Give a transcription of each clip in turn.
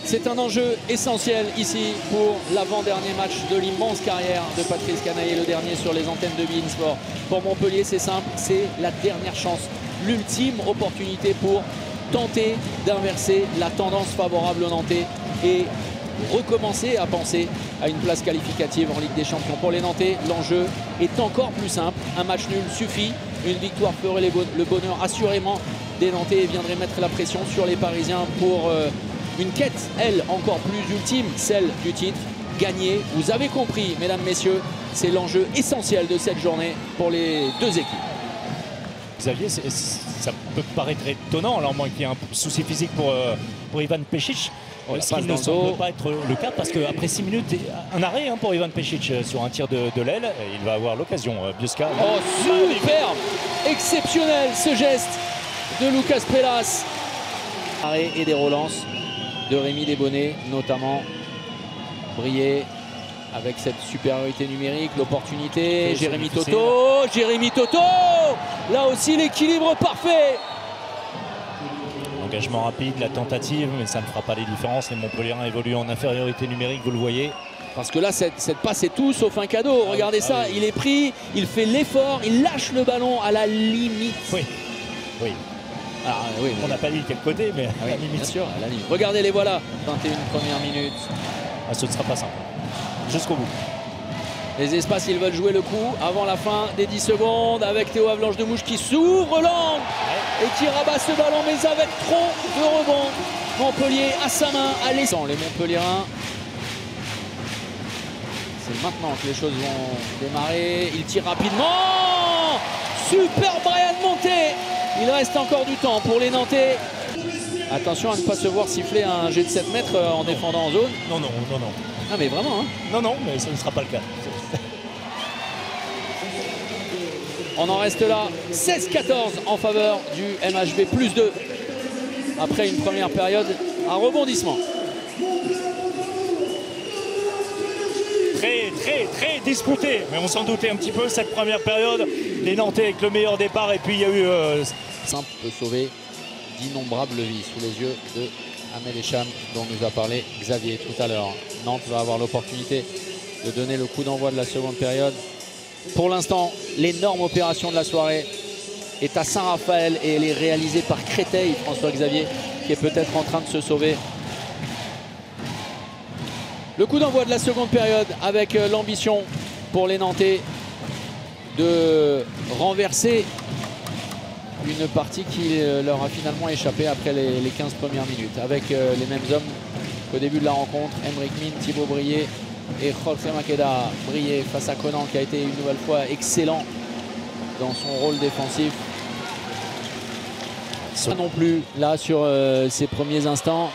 C'est un enjeu essentiel ici pour l'avant-dernier match de l'immense carrière de Patrice Canaillé, le dernier sur les antennes de beIN Sport. Pour Montpellier, c'est simple, c'est la dernière chance, l'ultime opportunité pour tenter d'inverser la tendance favorable aux Nantais et recommencer à penser à une place qualificative en Ligue des Champions. Pour les Nantais, l'enjeu est encore plus simple. Un match nul suffit. Une victoire ferait le bonheur assurément des Nantais et viendrait mettre la pression sur les Parisiens pour une quête, elle, encore plus ultime, celle du titre. Gagner, vous avez compris, mesdames, messieurs, c'est l'enjeu essentiel de cette journée pour les deux équipes. Xavier, ça peut paraître étonnant, alors moins qu'il y ait un souci physique pour Ivan Pešić. Ce qui ne semble pas être le cas parce qu'après 6 minutes, un arrêt pour Ivan Pešić sur un tir de l'aile. Il va avoir l'occasion. Bioska. Oh, superbe! Exceptionnel ce geste de Lucas Pelas. Arrêt et des relances de Rémi Desbonnets, notamment. Briller avec cette supériorité numérique, l'opportunité. Jérémy Toto, Jérémy Toto! Là aussi, l'équilibre parfait. Engagement rapide, la tentative, mais ça ne fera pas les différences. Les Montpelliérains évoluent en infériorité numérique, vous le voyez. Parce que là, cette passe est tout sauf un cadeau. Regardez ça, il est pris, il fait l'effort, il lâche le ballon à la limite. Oui, oui. Alors, oui, on n'a pas dit de quel côté, mais à la limite. Bien sûr, à la limite. Regardez les voilà, 21 premières minutes. Ce ne sera pas simple, jusqu'au bout. Les espaces, ils veulent jouer le coup avant la fin des 10 secondes avec Théo Avalanche de Mouche qui s'ouvre l'angle et qui rabat ce ballon, mais avec trop de rebonds. Montpellier à sa main, à l'essence. Les Montpelliérains, c'est maintenant que les choses vont démarrer. Il tire rapidement. Super Brian Monté. Il reste encore du temps pour les Nantais. Attention à ne pas se voir siffler un jet de 7 mètres en défendant en zone. Non, non, non, non. Ah mais vraiment, hein. Non, non, mais ce ne sera pas le cas. On en reste là, 16-14 en faveur du MHB, plus 2. Après une première période, un rebondissement. Très disputé, mais on s'en doutait un petit peu cette première période. Les Nantais avec le meilleur départ et puis il y a eu... Simple peut sauver d'innombrables vies sous les yeux de Ahmed Echam, dont nous a parlé Xavier tout à l'heure. Nantes va avoir l'opportunité de donner le coup d'envoi de la seconde période. Pour l'instant, l'énorme opération de la soirée est à Saint-Raphaël et elle est réalisée par Créteil, François Xavier, qui est peut-être en train de se sauver. Le coup d'envoi de la seconde période avec l'ambition pour les Nantais de renverser une partie qui leur a finalement échappé après les 15 premières minutes. Avec les mêmes hommes qu'au début de la rencontre, Emric Min, Thibaut Brier et Jorge Maqueda. Brier face à Conan qui a été une nouvelle fois excellent dans son rôle défensif. Ça non plus, là sur ses premiers instants,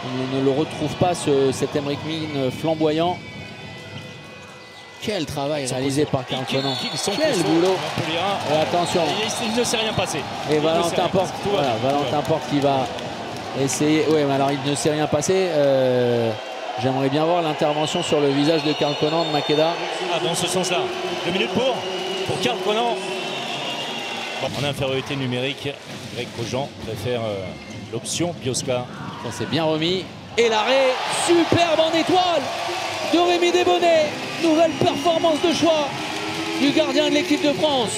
on ne le retrouve pas cet Emric Min flamboyant. Quel travail réalisé par Karl Conan. Quel boulot. Et attention. Il ne s'est rien passé. Et Valentin Porte, voilà, Valentin Porte qui va essayer. Oui, mais alors il ne s'est rien passé. J'aimerais bien voir l'intervention sur le visage de Karl Conan, de Maqueda. Ah, dans ce sens-là. 2 minutes pour Karl Conan. Bon, en infériorité numérique, Greg Cogent préfère l'option Bioska. Ça s'est bien remis. Et l'arrêt superbe en étoile de Rémi Desbonnets. Nouvelle performance de choix du gardien de l'équipe de France.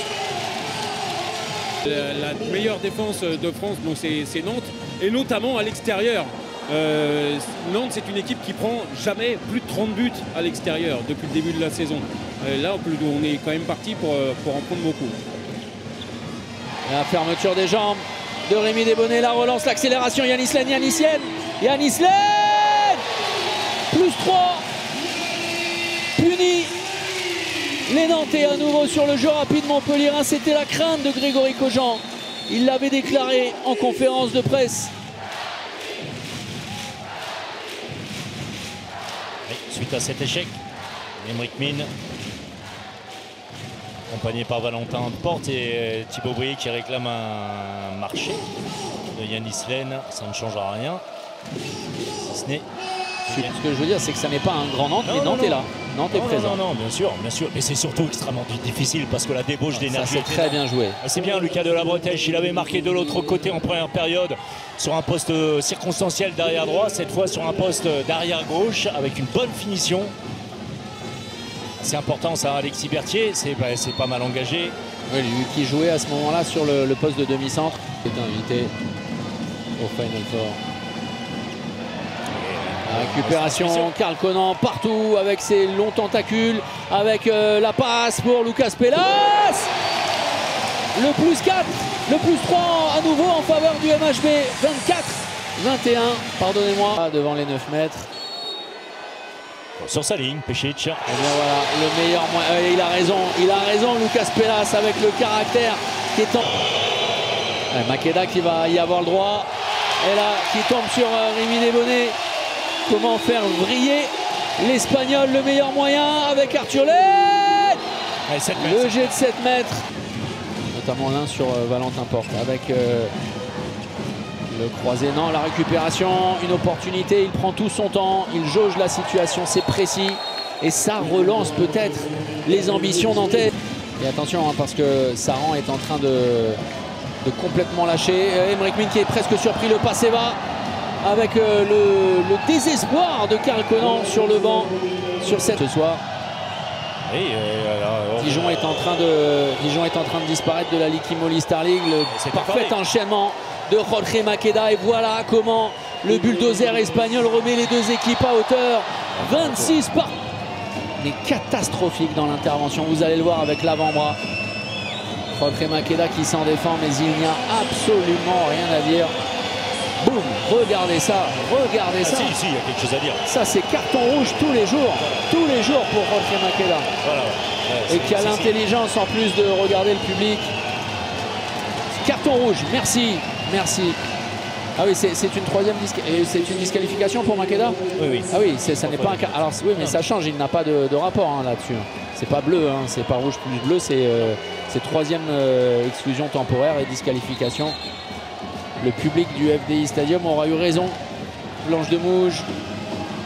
La meilleure défense de France, bon, c'est Nantes, et notamment à l'extérieur. Nantes, c'est une équipe qui prend jamais plus de 30 buts à l'extérieur depuis le début de la saison. Là, on est quand même parti pour en prendre beaucoup. La fermeture des jambes de Rémi Desbonnets, la relance, l'accélération, Yanis Len, Yanis Len, plus 3, puni. Les Nantais à nouveau sur le jeu rapide montpelliérain, c'était la crainte de Grégory Cogent. Il l'avait déclaré en conférence de presse. Oui, suite à cet échec, Emric Min, accompagné par Valentin Porte et Thibaut Brier qui réclame un marché de Yanis Len, ça ne changera rien. Si ce n'est Ce que je veux dire, c'est que ça n'est pas un grand Nantes, mais Nantes est là. Nantes est présent. Non, bien sûr. Et c'est surtout extrêmement difficile parce que la débauche d'énergie. Ça, c'est très bien joué. C'est bien, Lucas de la Bretèche. Il avait marqué de l'autre côté en première période sur un poste circonstanciel d'arrière droit. Cette fois sur un poste d'arrière gauche avec une bonne finition. C'est important ça, Alexis Berthier. C'est pas mal engagé. Oui, lui qui jouait à ce moment-là sur le poste de demi-centre. Il est invité au Final Four. La récupération, Karl Conan partout avec ses longs tentacules, avec la passe pour Lucas Pelas. Le plus 4, le plus 3 à nouveau en faveur du MHB. 24-21, pardonnez-moi, devant les 9 mètres. Sur sa ligne, Pešić. Et bien voilà, le meilleur moyen. Il a raison Lucas Pelas avec le caractère qui est en... Makeda qui va y avoir le droit. Et là, qui tombe sur Rémi Desbonnets. Comment faire vriller l'Espagnol, le meilleur moyen avec Arthur Led. Le jet de 7 mètres. Notamment l'un sur Valentin Porte avec le croisé. Non, la récupération, une opportunité. Il prend tout son temps, il jauge la situation, c'est précis. Et ça relance peut-être les ambitions nantaises. Et attention, hein, parce que Saran est en train de complètement lâcher. Aymeric Min qui est presque surpris, le passé va. Avec le désespoir de Karl Conan sur le banc sur cette ce soir. Dijon est en train de disparaître de la Ligue Imoli Star League. Le parfait enchaînement de Jorge Makeda. Et voilà comment le bulldozer espagnol remet les deux équipes à hauteur. 26 par... Mais catastrophique dans l'intervention. Vous allez le voir avec l'avant-bras. Jorge Makeda qui s'en défend, mais il n'y a absolument rien à dire. Boum, regardez ça, regardez ça. Si, il y a quelque chose à dire. Ça, c'est carton rouge tous les jours pour Jorge Makeda. Voilà. Et qui a l'intelligence en plus de regarder le public. Carton rouge, merci. Ah oui, c'est une troisième c'est une disqualification pour Makeda. Oui. Ah oui, ça n'est pas un cas. Alors oui, mais ça change, il n'a pas de rapport hein, là-dessus. C'est pas bleu, hein, c'est pas rouge plus bleu, c'est troisième exclusion temporaire et disqualification. Le public du FDI Stadium aura eu raison. Blanche de Mouge,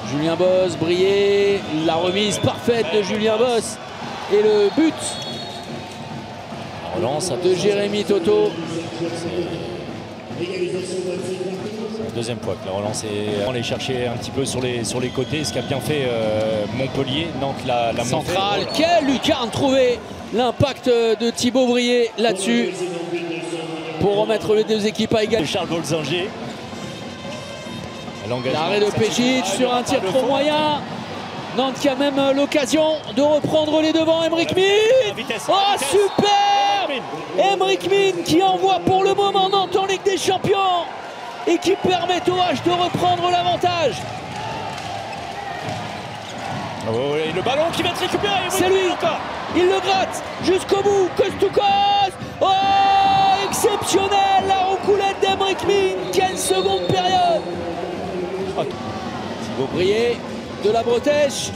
Julien Bosse, brillé, la remise parfaite de Julien Bosse et le but de Jérémy Toto. C'est la deuxième fois que la relance est... On les chercher un petit peu sur les côtés, ce qu'a bien fait Montpellier. Nantes la centrale. Quelle lucarne trouvée. L'impact de Thibaut Brié là-dessus pour remettre les deux équipes à égalité. Charles Bolzinger. L'arrêt de Pešić sur un tir trop moyen. Nantes qui a même l'occasion de reprendre les devants. Aymeric Min. Oh super. Aymeric Min qui envoie pour le moment Nantes en Ligue des Champions et qui permet au H de reprendre l'avantage. Oh, et le ballon qui va être récupéré. C'est lui. Il le gratte jusqu'au bout. Coast to coast. Oh, exceptionnel la roucoulette d'Aymeric Min. Quelle seconde période. Thibaut Brié de la Bretèche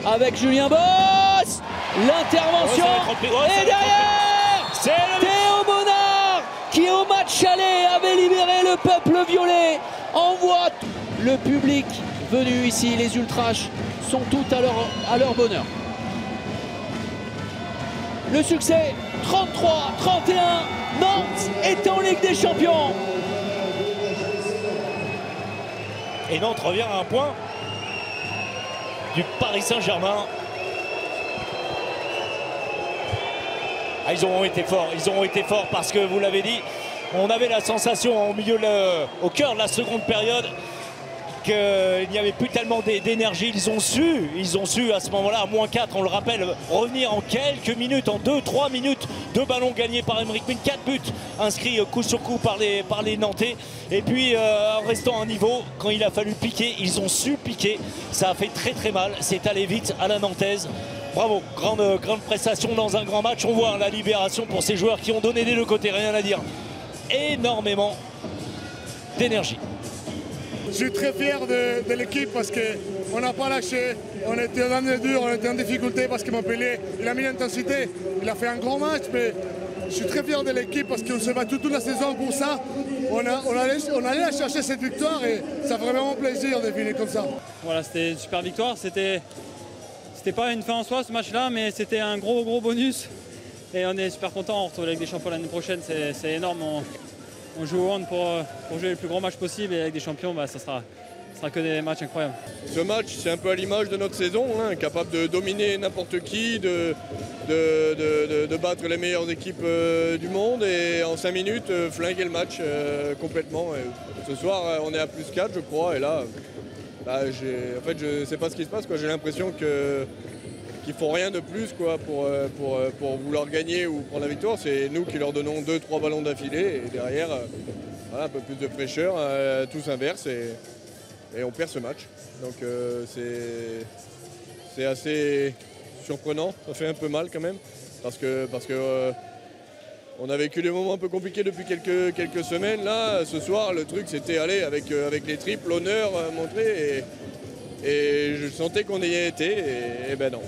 avec Julien Bosse. L'intervention. Et derrière, Théo Monard qui au match aller avait libéré le peuple violet. Envoie le public venu ici. Les Ultras sont tous à leur bonheur. Le succès 33-31. Nantes est en Ligue des Champions. Et Nantes revient à un point du Paris Saint-Germain. Ah, ils auront été forts parce que vous l'avez dit, on avait la sensation au cœur de la seconde période qu'il n'y avait plus tellement d'énergie. Ils ont su à ce moment-là, à -4, on le rappelle, revenir en quelques minutes, en 2-3 minutes, 2 ballons gagnés par Aymeric Min, 4 buts inscrits coup sur coup par les Nantais. Et puis en restant à un niveau, quand il a fallu piquer, ils ont su piquer. Ça a fait très mal, c'est allé vite à la nantaise. Bravo, grande prestation dans un grand match. On voit la libération pour ces joueurs qui ont donné des deux côtés, rien à dire. Énormément d'énergie. Je suis très fier de l'équipe parce qu'on n'a pas lâché, on était dans le dur, on était en difficulté parce que Montpellier, il a mis l'intensité, il a fait un grand match, mais je suis très fier de l'équipe parce qu'on se bat toute la saison pour ça. On allait à chercher cette victoire et ça fait vraiment plaisir de finir comme ça. Voilà, c'était une super victoire. C'était pas une fin en soi ce match-là, mais c'était un gros bonus. Et on est super content. On retrouve la Ligue des Champions l'année prochaine, c'est énorme. On joue au hand pour jouer le plus grand match possible et avec des champions, bah, ça sera que des matchs incroyables. Ce match, c'est un peu à l'image de notre saison, hein, capable de dominer n'importe qui, de battre les meilleures équipes du monde et en 5 minutes flinguer le match complètement. Et ce soir, on est à plus 4, je crois, et là, bah, en fait, je ne sais pas ce qui se passe. J'ai l'impression qu'ils font rien de plus quoi, pour vouloir gagner ou prendre la victoire. C'est nous qui leur donnons 2-3 ballons d'affilée et derrière, voilà, un peu plus de fraîcheur, tout s'inverse et on perd ce match. Donc c'est assez surprenant, ça fait un peu mal quand même, parce que on a vécu des moments un peu compliqués depuis quelques semaines. Là, ce soir, le truc c'était aller avec les triples, l'honneur montré et je sentais qu'on y était et ben non.